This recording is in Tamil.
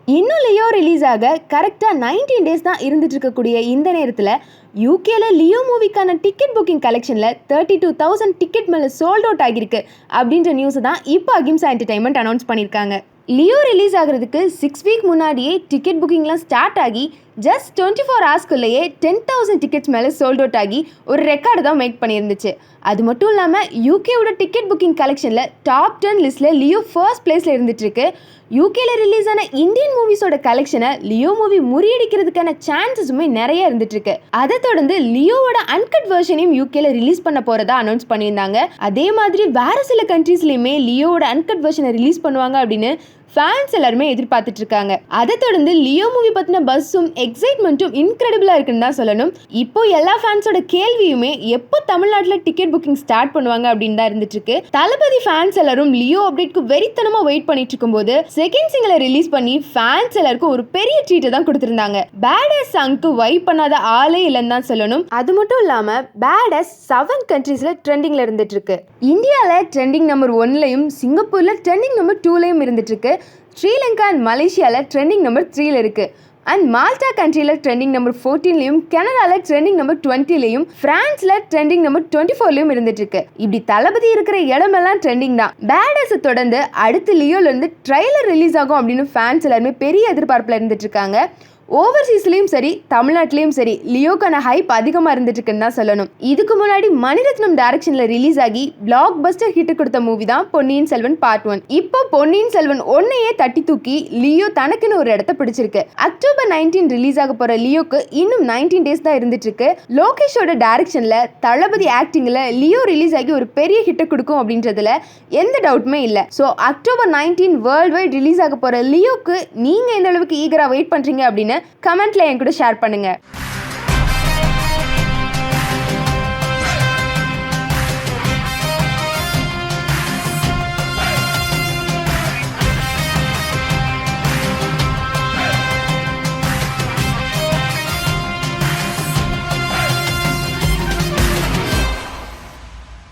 இன்னும் லியோ ரிலீஸ் ஆக கரெக்டாக 19 டேஸ் தான் இருந்துட்டு இருக்கக்கூடிய இந்த நேரத்தில் யூகேல லியோ மூவிக்கான டிக்கெட் புக்கிங் கலெக்ஷனில் 32,000 டிக்கெட் மேலே சோல்ட் அவுட் ஆகியிருக்கு அப்படின்ற நியூஸை தான் இப்போ அகிம்சா என்டர்டைன்மெண்ட் அனௌன்ஸ் பண்ணியிருக்காங்க. லியோ ரிலீஸ் ஆகிறதுக்கு 6 வீக் முன்னாடியே டிக்கெட் புக்கிங்லாம் ஸ்டார்ட் ஆகி ஜஸ்ட் 24 ஹவர்ஸ்க்குள்ளேயே 10,000 டிக்கெட்ஸ் மேலே சோல்ட் அவுட் ஆகி ஒரு ரெக்கார்டு தான் மேக் பண்ணியிருந்துச்சு. அது மட்டும் இல்லாமல் யூகேவோட டிக்கெட் புக்கிங் கலெக்ஷனில் டாப் 10 லிஸ்ட்டில் லியோ ஃபர்ஸ்ட் பிளேஸில் இருந்துகிட்ருக்கு. யூகேல ரிலீஸ் ஆன இந்தியன் மூவிஸோட கலெக்ஷனை லியோ மூவி முறியடிக்கிறதுக்கான சான்சஸுமே நிறைய இருந்துகிட்ருக்கு. அதை தொடர்ந்து லியோவோட அன்கட் வெர்ஷனையும் யூகேல ரிலீஸ் பண்ண போகிறதா அனௌன்ஸ் பண்ணியிருந்தாங்க. அதே மாதிரி வேறு சில கண்ட்ரீஸ்லையுமே லியோவோட அன்கட் வெர்ஷனை ரிலீஸ் பண்ணுவாங்க அப்படின்னு ஃபேன்ஸ் எல்லாருமே எதிர்பார்த்துட்டு இருக்காங்க. அதை தொடர்ந்து லியோ மூவி பற்றின பஸ்ஸும் எக்ஸைட்மெண்ட்டும் இன்க்ரெடிபிளாக இருக்குன்னு தான் சொல்லணும். இப்போ எல்லா ஃபேன்ஸோட கேள்வியுமே எப்போ தமிழ்நாட்டில் டிக்கெட் புக்கிங் ஸ்டார்ட் பண்ணுவாங்க அப்படின்னு தான் இருந்துட்டு இருக்கு. தளபதி ஃபேன்ஸ் எல்லாரும் லியோ அப்டேட்க்கு வெறித்தனமாக வெயிட் பண்ணிட்டு இருக்கும்போது செகண்ட் சிங்கிளை ரிலீஸ் பண்ணி ஃபேன்ஸ் எல்லாருக்கும் ஒரு பெரிய ட்ரீட்டை தான் கொடுத்துருந்தாங்க. பேடஸ் சாங்க்கு வைப் பண்ணாத ஆளே இல்லைன்னு தான் சொல்லணும். அது மட்டும் இல்லாமல் பேடஸ் 7 கண்ட்ரீஸில் ட்ரெண்டிங்கில் இருந்துட்டு இருக்கு. இந்தியாவில் ட்ரெண்டிங் நம்பர் 1லையும் சிங்கப்பூரில் ட்ரெண்டிங் நம்பர் 2லையும் இருந்துட்டு இருக்கு. ஸ்ரீலங்கா அண்ட் மலேசியாவில் ட்ரெண்டிங் நம்பர் 3ல இருக்கு. அண்ட் மால்டா கண்ட்ரியில் ட்ரெண்டிங் நம்பர் 14லையும் கனடாவில் ட்ரெண்டிங் நம்பர் 20லையும் பிரான்ஸில் ட்ரெண்டிங் நம்பர் 24லையும் இருந்துட்டு இருக்கு. இப்படி தளபதி இருக்கிற இடமெல்லாம் ட்ரெண்டிங் தான். பேடஸை தொடர்ந்து அடுத்து லியோலேருந்து ட்ரைலர் ரிலீஸ் ஆகும் அப்படின்னு ஃபேன்ஸ் எல்லாருமே பெரிய எதிர்பார்ப்பில் இருந்துட்டு இருக்காங்க. ஓவர்சீஸ்லையும் சரி தமிழ்நாட்டிலையும் சரி லியோக்கான ஹைப் அதிகமாக இருந்துட்டு இருக்குன்னு தான் சொல்லணும். இதுக்கு முன்னாடி மணிரத்னம் டைரக்ஷனில் ரிலீஸ் ஆகி பிளாக் பஸ்டர் ஹிட் கொடுத்த மூவி தான் பொன்னியின் செல்வன் பார்ட் 1. இப்போ பொன்னியின் செல்வன் 1ஐயே தட்டி தூக்கி லியோ தனக்குன்னு ஒரு இடத்த பிடிச்சிருக்கு. அக்டோபர் 19 ரிலீஸ் ஆக போற லியோக்கு இன்னும் 19 டேஸ் தான் இருந்துட்டு இருக்கு. லோகேஷோட டைரக்ஷன்ல தளபதி ஆக்டிங்ல லியோ ரிலீஸ் ஆகி ஒரு பெரிய ஹிட் கொடுக்கும் அப்படின்றதுல எந்த டவுட்டுமே இல்லை. So October 19 world wide release ஆக போற லியோக்கு நீங்க எந்த அளவுக்கு ஈகரா வெயிட் பண்றீங்க அப்படின்னு கமெண்ட்ல என் கூட ஷேர் பண்ணுங்க.